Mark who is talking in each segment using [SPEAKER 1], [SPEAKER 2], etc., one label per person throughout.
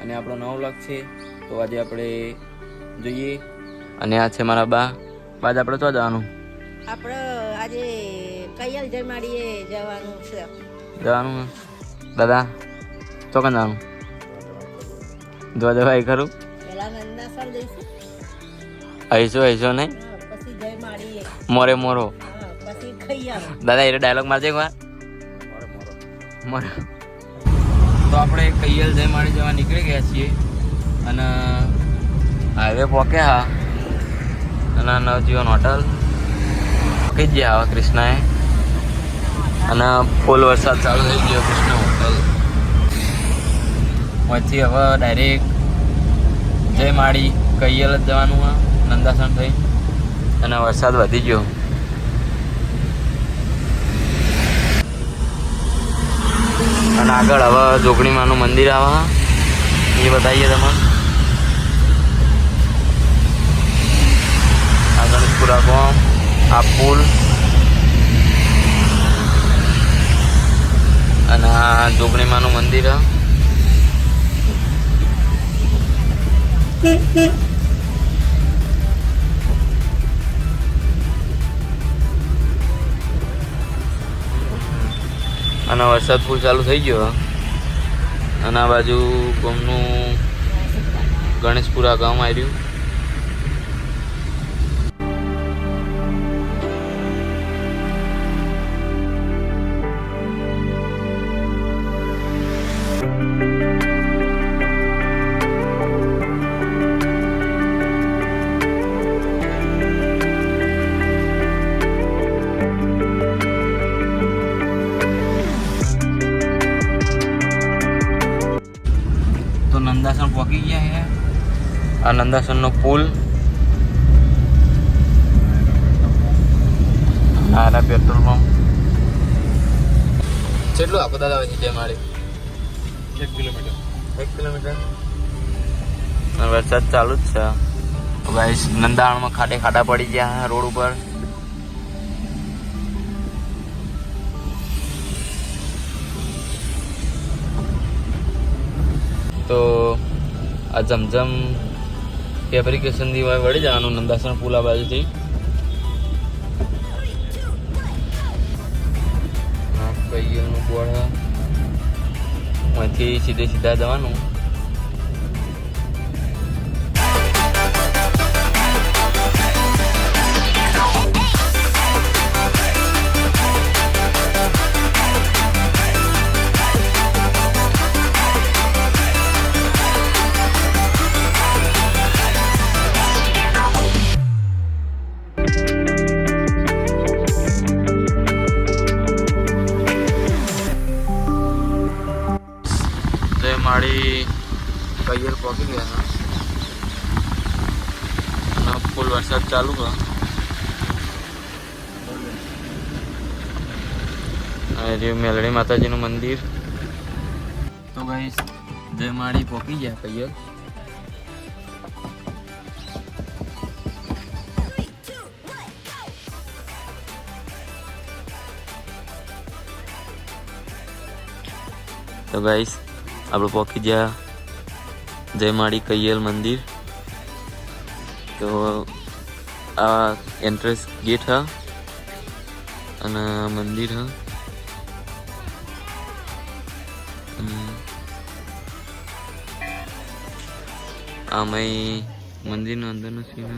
[SPEAKER 1] અને આપણો નવો વ્લોગ છે. તો આજે આપણે જોઈએ. અને આ છે મારા બા. બાદ આપણે તો જવાનું.
[SPEAKER 2] આપણે આજે કૈયલ જયમાડીએ જવાનું છે.
[SPEAKER 1] જવાનું દાદા ચોકન જવાનું જોવા જવાય ખરું.
[SPEAKER 2] પેલા નંદાસર જઈશું.
[SPEAKER 1] હૈસો નહીં
[SPEAKER 2] પછી જયમાડીએ
[SPEAKER 1] મોરે મોરો.
[SPEAKER 2] પછી કૈયલ.
[SPEAKER 1] દાદા એ ડાયલોગ મારજે એક વાર. મોરે તો આપણે કૈયલ જયમાડી જવા નીકળી ગયા છીએ અને હાઈવે પહોંચ્યા અને નવજીવન હોટલ પહોંચી જ ગયા હવે કૃષ્ણાએ અને ફૂલ વરસાદ ચાલુ થઈ ગયો કૃષ્ણ હોટલ પછી હવે ડાયરેક્ટ જયમાડી કૈયલ જ જવાનું હા નંદાસણ થઈ અને વરસાદ વધી ગયો. અને આગળ હવે જોગણીમાનું મંદિર આવે એ બતાવીએ તમને. આ ગણેશપુરા ગામ, આ પુલ અને આ જોગણીમાનું મંદિર. અને વરસાદ ફૂલ ચાલુ થઈ ગયો અને આ બાજુ ગામનું ગણેશપુરા ગામ આવ્યું. નંદાસણ પહોંચી ગયા છે. આ નંદાસણનો પુલ, આ પેટ્રોલ પંપ. કેટલું આપો દાદા છે જયમાડી? 1 કિલોમીટર. 1 કિલોમીટર. વરસાદ ચાલુ જ છે. ગાઈસ નંદાસણમાં ખાડા પડી ગયા રોડ ઉપર. તો આ જમજમ ફેબ્રિકેશન થી વળી જવાનું નંદાસણ પુલ આ બાજુથી. કૈયલનું બોર્ડ અહીંથી સીધા જવાનું. જયમાડી કૈયલ પહોંચી ગયા અને ફૂલ વરસાદ ચાલુ છે. મેલડી માતાજીનું મંદિર. તો ગાઈસ જયમાડી પહોંચી ગયા કૈયલ. તો ગાઈસ આપણે પહોંચી ગયા જયમાડી કૈયલ મંદિર. તો આ એન્ટ્રન્સ ગેટ હ અને મંદિર હ. આમાં મંદિરનો અંદરનો સીન.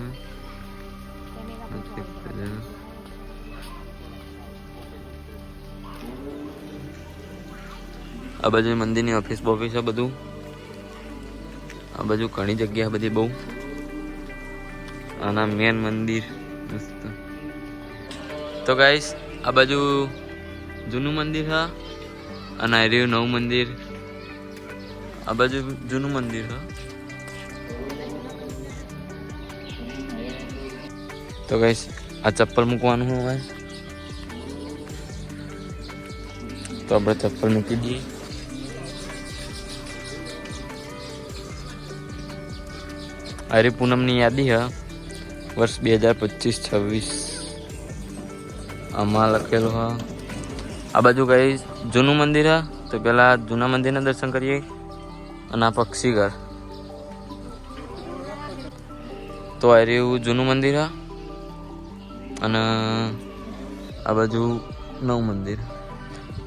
[SPEAKER 1] આ બાજુ મંદિરની ઓફિસ છે બધું. આ બાજુ ઘણી જગ્યા બધી બહુ. આના મેન મંદિર મસ્ત. તો ગાઈસ આ બાજુ જૂનું મંદિર છે અને આ રહ્યું નવું મંદિર. આ બાજુ જૂનું મંદિર છે. તો ગાઈસ આ ચપ્પલ મૂકવાનું હોય તો આપણે ચપ્પલ મૂકી દઈએ. હરી પૂનમની યાદી હ વર્ષ 2025-26 આમાં લખેલું હ. આ બાજુ કઈ જૂનું મંદિર હ તો પેલા જૂના મંદિરના દર્શન કરીએ અને આ પક્ષી ઘર. તો આ રહ્યું જૂનું મંદિર હા, અને આ બાજુ નવું મંદિર.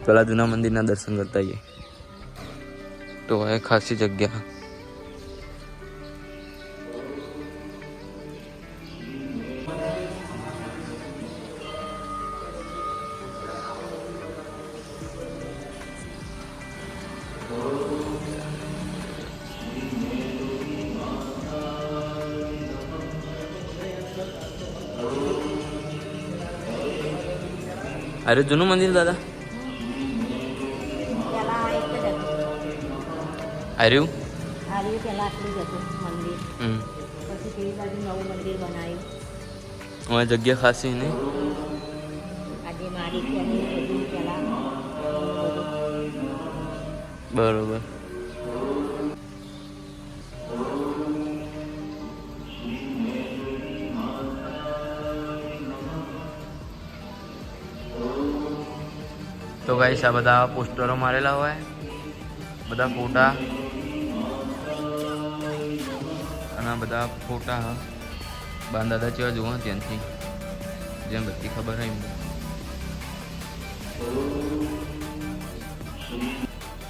[SPEAKER 1] પેલા જૂના મંદિરના દર્શન કરતા આવીએ. તો એ ખાસી જગ્યા. અરે જૂનું મંદિર દાદા
[SPEAKER 2] પેલા આ એક જ હતું.
[SPEAKER 1] આર્યું.
[SPEAKER 2] આ રહ્યું પેલા આટલું જ હતું મંદિર.
[SPEAKER 1] હમ
[SPEAKER 2] પછી પેલી બાજુ નવું મંદિર બનાવ્યું.
[SPEAKER 1] અમારી જગ્યા ખાસી નહીં.
[SPEAKER 2] આજે મારી છે અને એ બધું પેલા બધું.
[SPEAKER 1] બરોબર. તો ગાઈસ આ બધા પોસ્ટરો મારેલા હોય, બધા ફોટા, અને આ બધા ફોટા બાન દાદા જેવા જોવા ત્યાંથી જેમ બધી ખબર હોય એમ.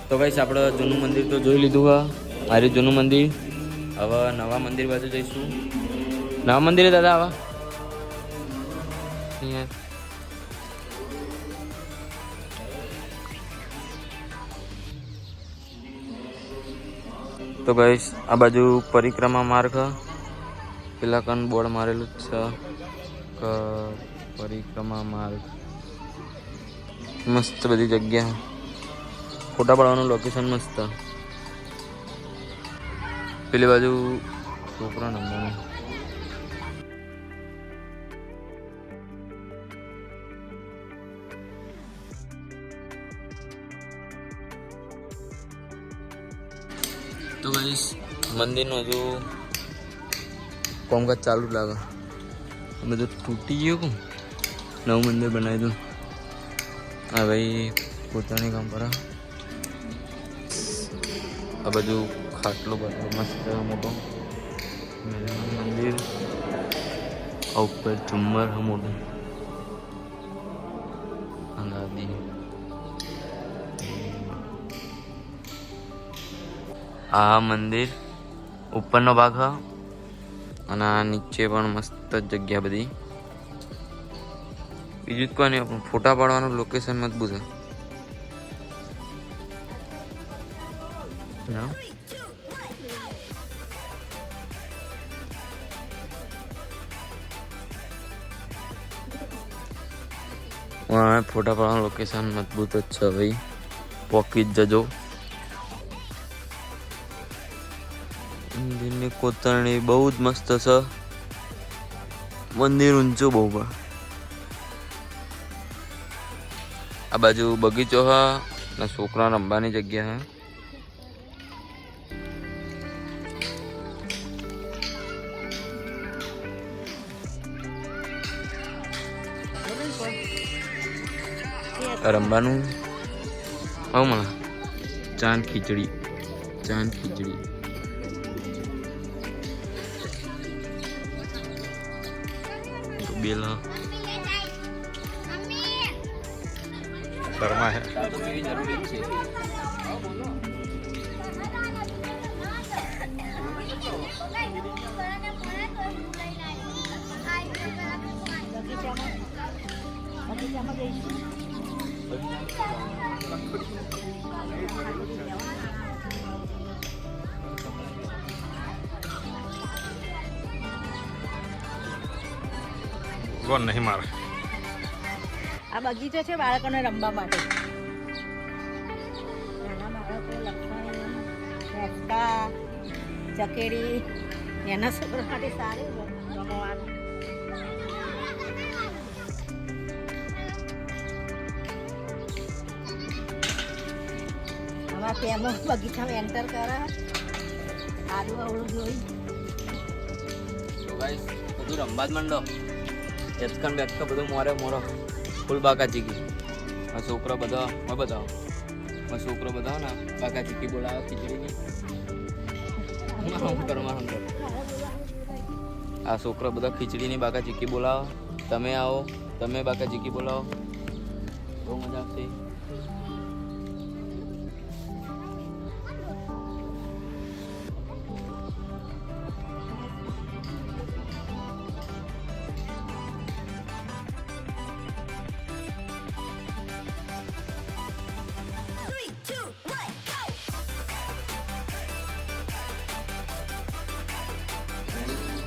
[SPEAKER 1] તો ગાઈસ આપણે જૂનું મંદિર તો જોઈ લીધું હા. મારું જૂનું મંદિર. હવે નવા મંદિર બાજુ જઈશું. નવા મંદિરે દાદા આવા તો ગાઈસ આ બાજુ પરિક્રમા માર્ગ. પેલા કન બોર્ડ મારેલું જ છે કે પરિક્રમા માર્ગ. મસ્ત બધી જગ્યા, ફોટા પાડવાનું લોકેશન મસ્ત. પેલી બાજુ છોકરા નંબરનું. તો ગાઈસ મંદિરનું હજુ કામકાજ ચાલુ લાગે. બધું તૂટી ગયું કું, નવું મંદિર બનાવી દઉં. હા ભાઈ પોતાની કામ કરે. આ બાજુ ખાટલો બધો મસ્ત મોટો મંદિર. આ ઉપર ઝુમ્મર મોટું. અંગાદી આ મંદિર ઉપરનો ભાગ હ, અને આ નીચે પણ મસ્ત જગ્યા બધી. બીજું જ કોઈ નહીં, પણ ફોટા પાડવાનું લોકેશન મજબૂત છે. ફોટા પાડવાનું લોકેશન મજબૂત જ છે ભાઈ, પોકી જ જજો. મંદિરની કોતરણી બહુ જ મસ્ત છે. મંદિર ઊંચું બહુ પણ. આ બાજુ બગીચો હ ને છોકરા રમવાની જગ્યા હ. રમવાનું હવે મને ચાંદ ખીચડી. બેલ ઘરમાં હે તો કેવી જરૂરી છે.
[SPEAKER 2] બગીચામાં જઈશું.
[SPEAKER 3] કોણ નહીં મારે.
[SPEAKER 2] આ બગીચો છે બાળકોને રમવા માટે. નાના બાળકો લખણ, રસ્તા, ચકેડી એના છોકરા માટે સારું રમવાનું. આમાં પેલો બગીચામાં એન્ટર કરે. આડું અવળું જોઈ.
[SPEAKER 1] તો ગાઈસ બધું રમવા જ માંડો. એચકન બેચકન બધું મોરો ફૂલ બાકા ચીકી. આ છોકરો બધા બતાવો. છોકરો બતાવો ને બાકા ચીકી બોલાવો ખીચડીની. આ છોકરા બધા ખીચડીની બાકા ચીકી બોલાવો. તમે આવો, તમે બાકા ચીકી બોલાવો, બહુ મજા આવશે.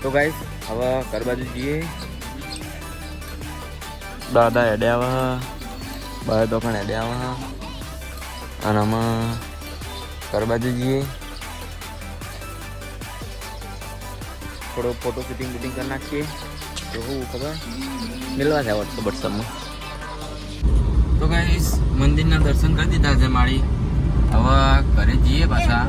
[SPEAKER 1] તો ગાઈસ હવે ઘર બાજુ જઈએ. દાદા હેડે આવા, બાર તો પણ હેડે આવા, અને આમાં ઘર બાજુ જઈએ. થોડો ફોટો શૂટિંગ બૂટિંગ કરી નાખીએ. તો શું ખબર મિલવા છે વોટ્સઅપમાં. તો ગાઈસ મંદિરના દર્શન કરી દીધા છે મારી. હવે ઘરે જઈએ પાછા.